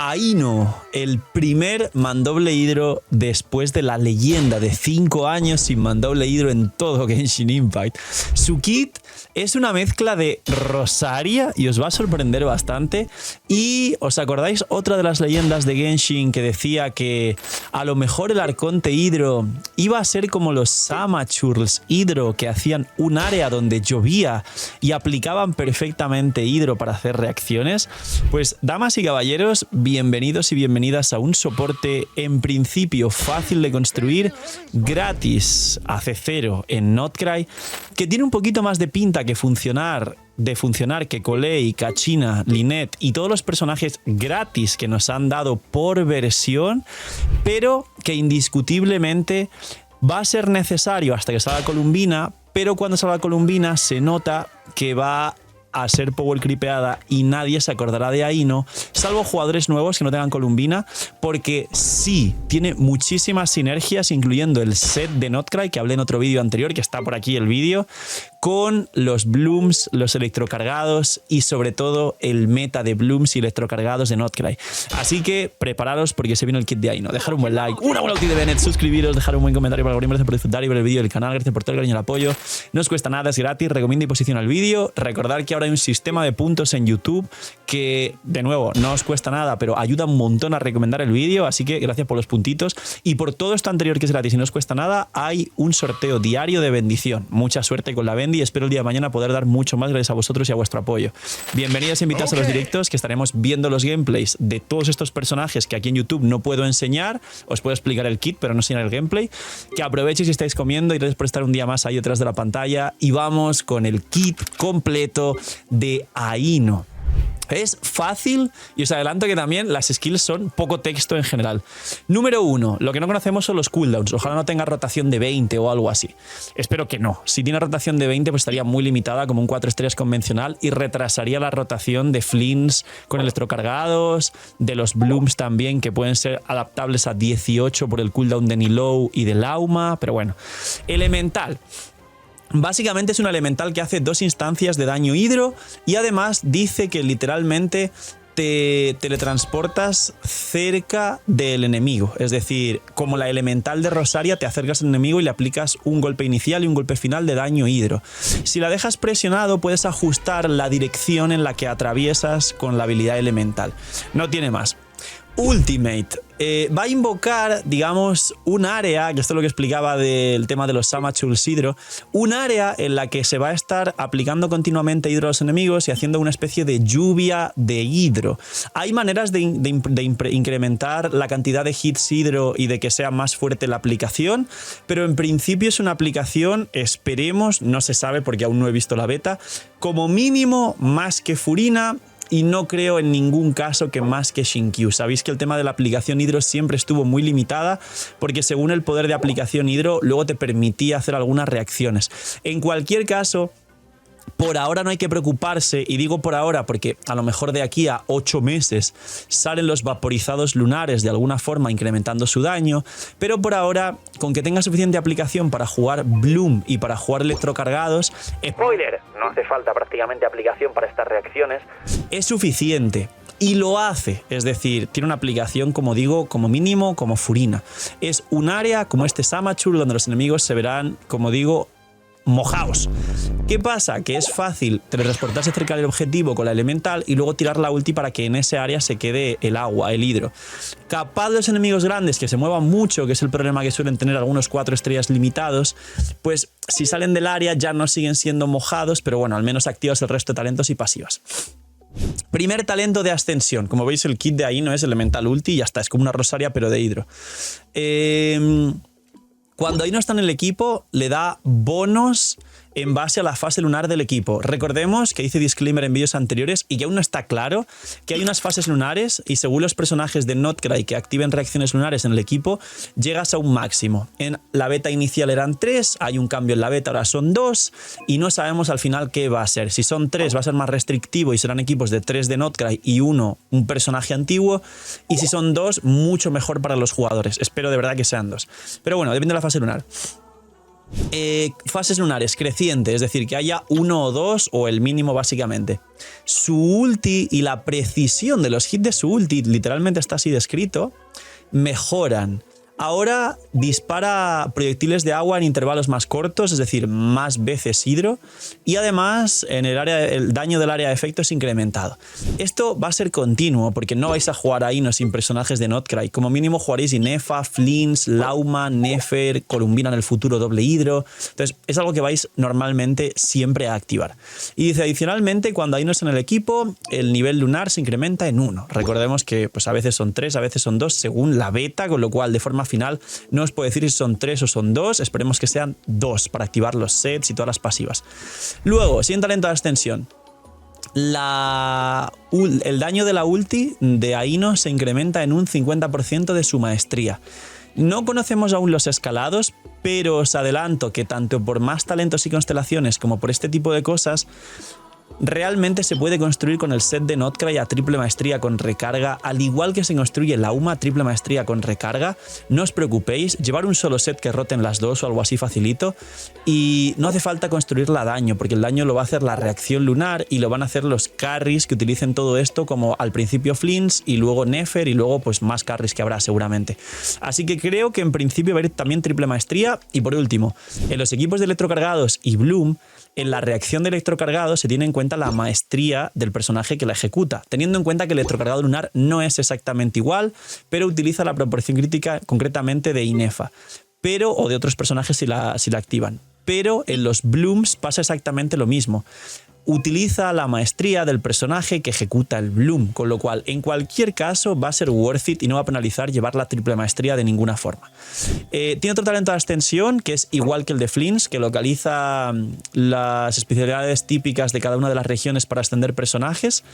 Aino, el primer mandoble hidro después de la leyenda de 5 años sin mandoble hidro en todo Genshin Impact. Su kit es una mezcla de Rosaria y os va a sorprender bastante. Y ¿os acordáis otra de las leyendas de Genshin que decía que a lo mejor el Arconte hidro iba a ser como los Samachurls hidro, que hacían un área donde llovía y aplicaban perfectamente hidro para hacer reacciones? Pues damas y caballeros, bienvenidos y bienvenidas a un soporte en principio fácil de construir, gratis a C0 en Notcry, que tiene un poquito más de pinta que funcionar que Colei, Kachina, Lynette y todos los personajes gratis que nos han dado por versión, pero que indiscutiblemente va a ser necesario hasta que salga Columbina, pero cuando salga Columbina se nota que va a ser power creepeada y nadie se acordará de Aino, salvo jugadores nuevos que no tengan Columbina, porque sí, tiene muchísimas sinergias, incluyendo el set de Notcry, que hablé en otro vídeo anterior, que está por aquí el vídeo, con los blooms, los electrocargados y sobre todo el meta de blooms y electrocargados de Notcry. Así que prepararos porque se viene el kit de Aino. Dejar un buen like, una buena ulti de Bennett, suscribiros, dejar un buen comentario para el gracias por disfrutar y ver el vídeo del canal, gracias por todo el cariño y el apoyo. No os cuesta nada, es gratis, recomiendo y posiciona el vídeo. Recordad que ahora hay un sistema de puntos en YouTube que, de nuevo, no os cuesta nada, pero ayuda un montón a recomendar el vídeo, así que gracias por los puntitos. Y por todo esto anterior que es gratis y no os cuesta nada, hay un sorteo diario de bendición. Mucha suerte con la bendi, espero el día de mañana poder dar mucho más gracias a vosotros y a vuestro apoyo. Bienvenidos e invitados a los directos, que estaremos viendo los gameplays de todos estos personajes que aquí en YouTube no puedo enseñar. Os puedo explicar el kit, pero no enseñar el gameplay. Que aprovechéis si estáis comiendo y gracias por estar un día más ahí detrás de la pantalla. Y vamos con el kit completo de Aino. Es fácil y os adelanto que también las skills son poco texto en general. Número 1, lo que no conocemos son los cooldowns. Ojalá no tenga rotación de 20 o algo así. Espero que no. Si tiene rotación de 20 pues estaría muy limitada como un 4 estrellas convencional y retrasaría la rotación de flints con electrocargados, de los blooms también, que pueden ser adaptables a 18 por el cooldown de Nilou y de Lauma. Pero bueno, elemental. Básicamente es un elemental que hace 2 instancias de daño hidro y además dice que literalmente te teletransportas cerca del enemigo. Es decir, como la elemental de Rosaria, te acercas al enemigo y le aplicas un golpe inicial y un golpe final de daño hidro. Si la dejas presionado, puedes ajustar la dirección en la que atraviesas con la habilidad elemental. No tiene más. Ultimate. Va a invocar, digamos, un área, que esto es lo que explicaba del tema de los Samachurls hidro, un área en la que se va a estar aplicando continuamente hidro a los enemigos y haciendo una especie de lluvia de hidro. Hay maneras de incrementar la cantidad de hits hidro y de que sea más fuerte la aplicación, pero en principio es una aplicación, esperemos, no se sabe porque aún no he visto la beta, como mínimo más que Furina. Y no creo en ningún caso que más que Shinkyu. Sabéis que el tema de la aplicación hidro siempre estuvo muy limitada porque según el poder de aplicación hidro luego te permitía hacer algunas reacciones. En cualquier caso, por ahora no hay que preocuparse, y digo por ahora porque a lo mejor de aquí a 8 meses salen los vaporizados lunares de alguna forma incrementando su daño, pero por ahora, con que tenga suficiente aplicación para jugar Bloom y para jugar electrocargados, spoiler, no hace falta prácticamente aplicación para estas reacciones, es suficiente. Y lo hace, es decir, tiene una aplicación, como digo, como mínimo, como Furina. Es un área como este Samachur donde los enemigos se verán, como digo, mojaos. ¿Qué pasa? Que es fácil teletransportarse cerca del objetivo con la elemental y luego tirar la ulti para que en ese área se quede el agua, el hidro. Capaz de los enemigos grandes que se muevan mucho, que es el problema que suelen tener algunos 4 estrellas limitados, pues si salen del área ya no siguen siendo mojados, pero bueno, al menos activas el resto de talentos y pasivas. Primer talento de ascensión. Como veis, el kit de ahí no es elemental ulti y ya está, es como una Rosaria pero de hidro. Cuando ahí no está en el equipo, le da bonos en base a la fase lunar del equipo. Recordemos que hice disclaimer en vídeos anteriores y que aún no está claro que hay unas fases lunares y según los personajes de Notcry que activen reacciones lunares en el equipo, llegas a un máximo. En la beta inicial eran 3, hay un cambio en la beta, ahora son 2 y no sabemos al final qué va a ser. Si son 3 va a ser más restrictivo y serán equipos de 3 de Notcry y 1 un personaje antiguo, y si son 2 mucho mejor para los jugadores. Espero de verdad que sean 2. Pero bueno, depende de la fase lunar. Fases lunares, creciente, es decir, que haya 1 o 2 o el mínimo básicamente. Su ulti y la precisión de los hits de su ulti, literalmente está así descrito, mejoran. Ahora dispara proyectiles de agua en intervalos más cortos, es decir, más veces hidro, y además en el daño del área de efecto es incrementado. Esto va a ser continuo porque no vais a jugar a Ino sin personajes de Notcry. Como mínimo jugaréis Inefa, Flins, Lauma, Nefer, Columbina en el futuro doble hidro. Entonces es algo que vais normalmente siempre a activar. Y dice adicionalmente, cuando hay Inos en el equipo, el nivel lunar se incrementa en 1. Recordemos que pues, a veces son 3, a veces son 2 según la beta, con lo cual de forma final no os puedo decir si son 3 o son 2, esperemos que sean 2 para activar los sets y todas las pasivas. Luego, siguiente talento de ascensión. El daño de la ulti de Aino se incrementa en un 50% de su maestría. No conocemos aún los escalados, pero os adelanto que tanto por más talentos y constelaciones como por este tipo de cosas, realmente se puede construir con el set de Notcry a triple maestría con recarga, al igual que se construye Lauma a triple maestría con recarga. No os preocupéis, llevar un solo set que roten las dos o algo así facilito, y no hace falta construirla a daño, porque el daño lo va a hacer la reacción lunar y lo van a hacer los carries que utilicen todo esto, como al principio Flins y luego Nefer y luego pues más carries que habrá seguramente. Así que creo que en principio va a ir también triple maestría. Y por último, en los equipos de electrocargados y Bloom, en la reacción de electrocargado se tiene en cuenta la maestría del personaje que la ejecuta, teniendo en cuenta que el electrocargado lunar no es exactamente igual, pero utiliza la proporción crítica concretamente de Inefa, o de otros personajes si la activan. Pero en los Blooms pasa exactamente lo mismo. Utiliza la maestría del personaje que ejecuta el Bloom, con lo cual en cualquier caso va a ser worth it y no va a penalizar llevar la triple maestría de ninguna forma. Tiene otro talento de ascensión que es igual que el de Flins, que localiza las especialidades típicas de cada una de las regiones para ascender personajes,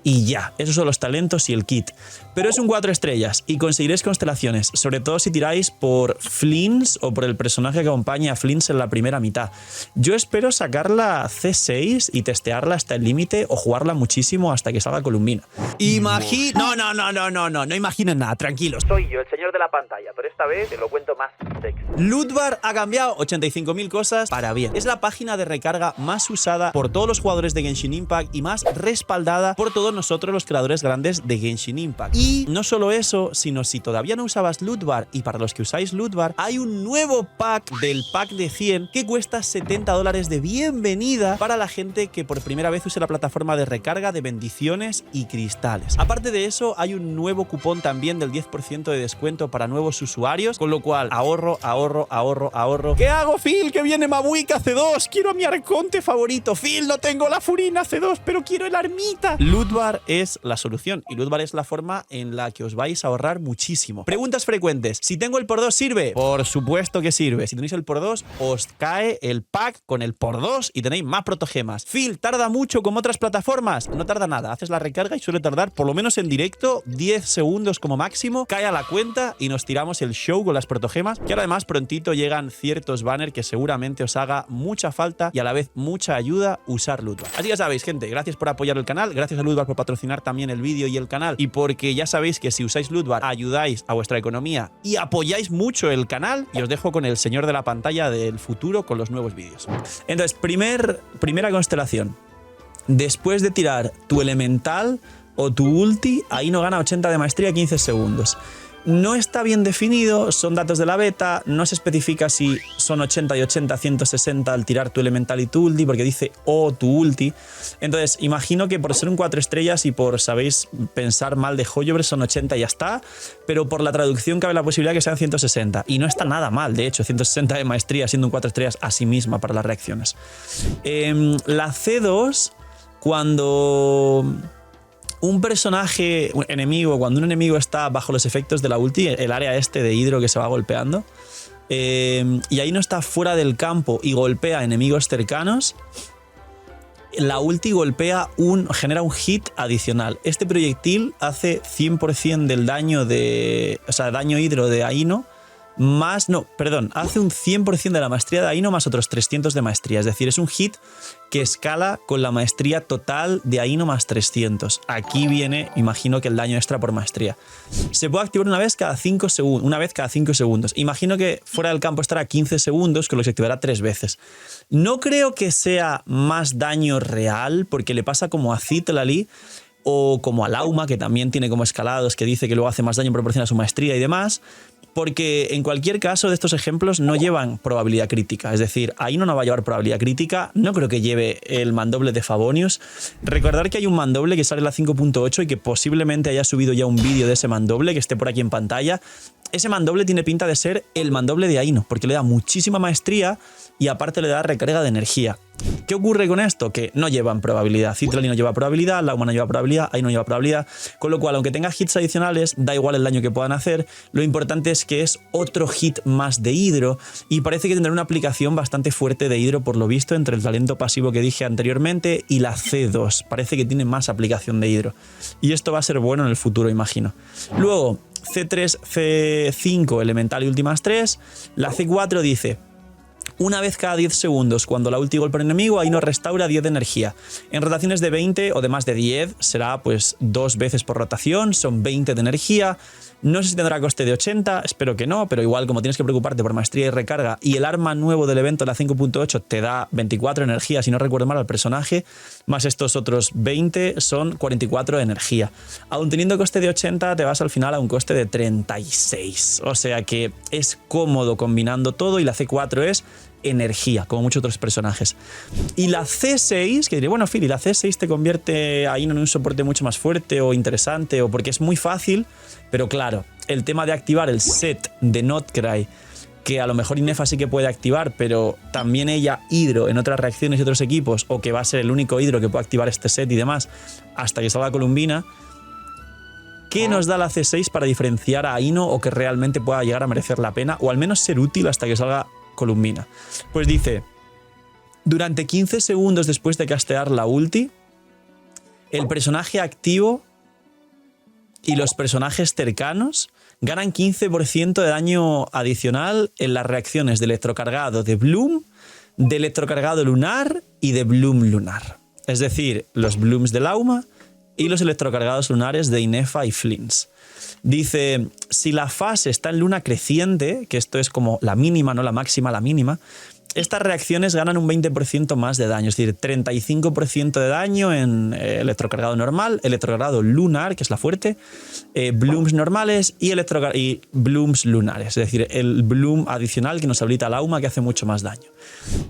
y ya, esos son los talentos y el kit. Pero es un 4 estrellas y conseguiréis constelaciones, sobre todo si tiráis por Flins o por el personaje que acompaña a Flins en la primera mitad. Yo espero sacarla C6 y testearla hasta el límite o jugarla muchísimo hasta que salga Columbina. No imaginen nada, tranquilos. Soy yo, el señor de la pantalla, pero esta vez te lo cuento más sexy. Lootbar ha cambiado 85.000 cosas para bien. Es la página de recarga más usada por todos los jugadores de Genshin Impact y más respaldada por todos nosotros los creadores grandes de Genshin Impact. Y no solo eso, sino si todavía no usabas Lootbar, y para los que usáis Lootbar, hay un nuevo pack del pack de 100 que cuesta $70 de bienvenida para la gente que por primera vez use la plataforma de recarga de bendiciones y cristales. Aparte de eso, hay un nuevo cupón también del 10% de descuento para nuevos usuarios, con lo cual ahorro. ¿Qué hago, Phil? Que viene Mabuika C2, quiero a mi arconte favorito. Phil, no tengo la Furina C2, pero quiero el Armita. Lootbar es la solución y Lootbar es la forma en la que os vais a ahorrar muchísimo. Preguntas frecuentes: si tengo el por 2, ¿sirve? Por supuesto que sirve. Si tenéis el por 2, os cae el pack con el por 2 y tenéis más protogemas. Phil, ¿tarda mucho como otras plataformas? No tarda nada, haces la recarga y suele tardar, por lo menos en directo, 10 segundos como máximo, cae a la cuenta y nos tiramos el show con las protogemas, que ahora además prontito llegan ciertos banners que seguramente os haga mucha falta y a la vez mucha ayuda usar Lootbar. Así que ya sabéis, gente, gracias por apoyar el canal, gracias a Lootbar por patrocinar también el vídeo y el canal, y porque ya sabéis que si usáis Lootbar ayudáis a vuestra economía y apoyáis mucho el canal, y os dejo con el señor de la pantalla del futuro con los nuevos vídeos. Entonces, primera constelación. Después de tirar tu elemental o tu ulti, ahí no gana 80 de maestría 15 segundos. No está bien definido, son datos de la beta, no se especifica si son 80 y 80, 160 al tirar tu elemental y tu ulti, porque dice o tu ulti. Entonces, imagino que por ser un 4 estrellas y por, sabéis, pensar mal de Hoyoverse son 80 y ya está, pero por la traducción cabe la posibilidad que sean 160. Y no está nada mal, de hecho, 160 de maestría siendo un 4 estrellas a sí misma para las reacciones. La C2, cuando un personaje enemigo, cuando un enemigo está bajo los efectos de la ulti, el área este de hidro que se va golpeando, y ahí no está fuera del campo y golpea enemigos cercanos, la ulti genera un hit adicional. Este proyectil hace 100% del daño daño hidro de Aino hace un 100% de la maestría de Aino más otros 300 de maestría. Es decir, es un hit que escala con la maestría total de Aino más 300. Aquí viene, imagino que el daño extra por maestría. Se puede activar una vez cada 5 segundos. Imagino que fuera del campo estará 15 segundos, con lo que se activará 3 veces. No creo que sea más daño real, porque le pasa como a Citlali o como a Lauma, que también tiene como escalados, que dice que luego hace más daño en proporción a su maestría y demás. Porque en cualquier caso de estos ejemplos no llevan probabilidad crítica. Es decir, Aino no va a llevar probabilidad crítica. No creo que lleve el mandoble de Favonius. Recordar que hay un mandoble que sale en la 5.8 y que posiblemente haya subido ya un vídeo de ese mandoble que esté por aquí en pantalla. Ese mandoble tiene pinta de ser el mandoble de Aino, porque le da muchísima maestría y aparte le da recarga de energía. ¿Qué ocurre con esto? Que no llevan probabilidad. Citlali no lleva probabilidad, Lauma no lleva probabilidad, Aino no lleva probabilidad. Con lo cual, aunque tenga hits adicionales, da igual el daño que puedan hacer. Lo importante es que es otro hit más de Hidro y parece que tendrá una aplicación bastante fuerte de Hidro, por lo visto, entre el talento pasivo que dije anteriormente y la C2. Parece que tiene más aplicación de Hidro. Y esto va a ser bueno en el futuro, imagino. Luego, C3, C5, elemental y últimas 3. La C4 dice: una vez cada 10 segundos, cuando la ulti golpea al enemigo, Aino restaura 10 de energía. En rotaciones de 20 o de más de 10, será pues 2 veces por rotación, son 20 de energía. No sé si tendrá coste de 80, espero que no, pero igual como tienes que preocuparte por maestría y recarga y el arma nuevo del evento, la 5.8, te da 24 energía, si no recuerdo mal, al personaje, más estos otros 20 son 44 de energía. Aun teniendo coste de 80, te vas al final a un coste de 36. O sea que es cómodo combinando todo y la C4 es energía, como muchos otros personajes. Y la C6, que diré, bueno, Phil, ¿y la C6 te convierte a Aino en un soporte mucho más fuerte o interesante? O porque es muy fácil, pero claro, el tema de activar el set de Notcry, que a lo mejor Inefa sí que puede activar, pero también ella Hidro en otras reacciones y otros equipos, o que va a ser el único Hidro que puede activar este set y demás, hasta que salga Columbina. ¿Qué nos da la C6 para diferenciar a Aino o que realmente pueda llegar a merecer la pena, o al menos ser útil hasta que salga Columbina? Pues dice: durante 15 segundos después de castear la ulti, el personaje activo y los personajes cercanos ganan 15% de daño adicional en las reacciones de electrocargado de Bloom, de electrocargado lunar y de Bloom lunar. Es decir, los Blooms de Lauma y los electrocargados lunares de Inefa y Flins. Dice, si la fase está en luna creciente, que esto es como la mínima, no la máxima, la mínima, estas reacciones ganan un 20% más de daño, es decir, 35% de daño en electrocargado normal, electrocargado lunar, que es la fuerte, blooms normales y blooms lunares, es decir, el bloom adicional que nos habilita Lauma, que hace mucho más daño.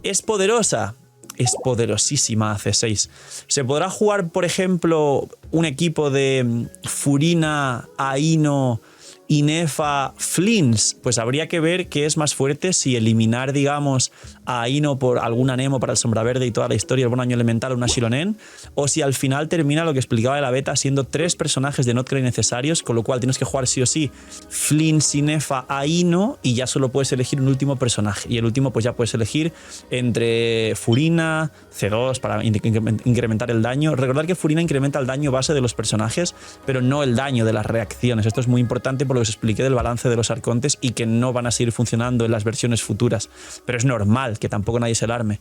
¿Es poderosa? Es poderosísima C6. ¿Se podrá jugar, por ejemplo, un equipo de Furina, Aino, Inefa, Flins? Pues habría que ver qué es más fuerte, si eliminar, digamos, a Aino por alguna Nemo para el Sombra Verde y toda la historia, el buen año elemental o una Shironen, o si al final termina lo que explicaba de la beta siendo 3 personajes de Notcry necesarios, con lo cual tienes que jugar sí o sí Flins, Inefa, Aino y ya solo puedes elegir un último personaje. Y el último pues ya puedes elegir entre Furina, C2 para incrementar el daño. Recordad que Furina incrementa el daño base de los personajes, pero no el daño de las reacciones. Esto es muy importante por lo que os expliqué del balance de los arcontes y que no van a seguir funcionando en las versiones futuras. Pero es normal que tampoco nadie se alarme.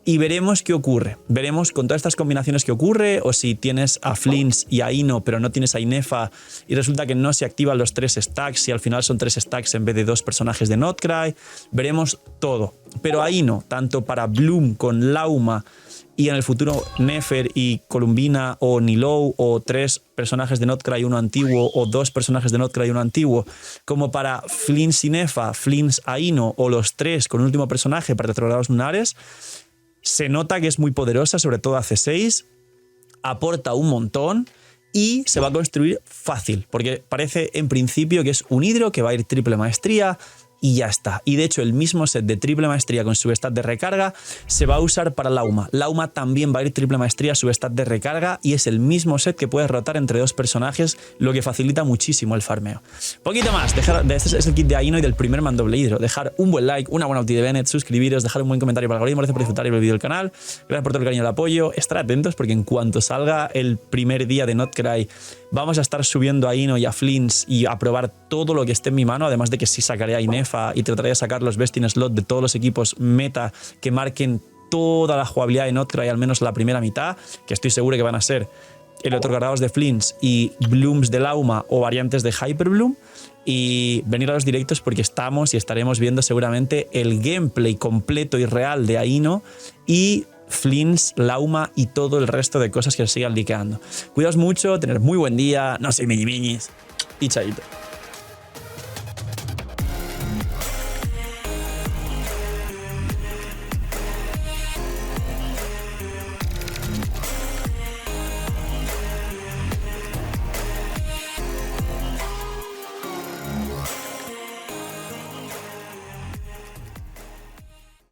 Y veremos qué ocurre. Veremos con todas estas combinaciones qué ocurre, o si tienes a Flins y a Aino, pero no tienes a Inefa y resulta que no se activan los 3 stacks y al final son 3 stacks en vez de 2 personajes de Notcry. Veremos todo. Pero Aino, tanto para Bloom con Lauma y en el futuro Nefer y Columbina o Nilou, o 3 personajes de Notcry y uno antiguo, o 2 personajes de Notcry y uno antiguo, como para Flins Inefa, Flins Aino, o los 3 con un último personaje para retrogrados lunares, se nota que es muy poderosa, sobre todo a C6, aporta un montón y se va a construir fácil, porque parece en principio que es un Hidro que va a ir triple maestría, y ya está. Y de hecho el mismo set de triple maestría con su stat de recarga se va a usar para Lauma. Lauma también va a ir triple maestría, su stat de recarga, y es el mismo set que puedes rotar entre 2 personajes, lo que facilita muchísimo el farmeo. Poquito más, este es el kit de Aino y del primer mandoble Hidro. Dejar un buen like, una buena ulti de Bennett, suscribiros, dejar un buen comentario para el algoritmo, gracias por disfrutar y ver el vídeo del canal, gracias por todo el cariño y el apoyo, estar atentos porque en cuanto salga el primer día de Notcry Vamos a estar subiendo a Ino y a Flins y a probar todo lo que esté en mi mano, además de que sí sacaré a Inefa y trataré de sacar los best in slot de todos los equipos meta que marquen toda la jugabilidad de Notcry, al menos la primera mitad, que estoy seguro que van a ser el otorgados de Flins y Blooms de Lauma o variantes de Hyperbloom. Y venir a los directos porque estamos y estaremos viendo seguramente el gameplay completo y real de Aino y Flins, Lauma y todo el resto de cosas que os sigan liqueando. Cuidaos mucho, tener muy buen día, no soy miñimiñis y chaito.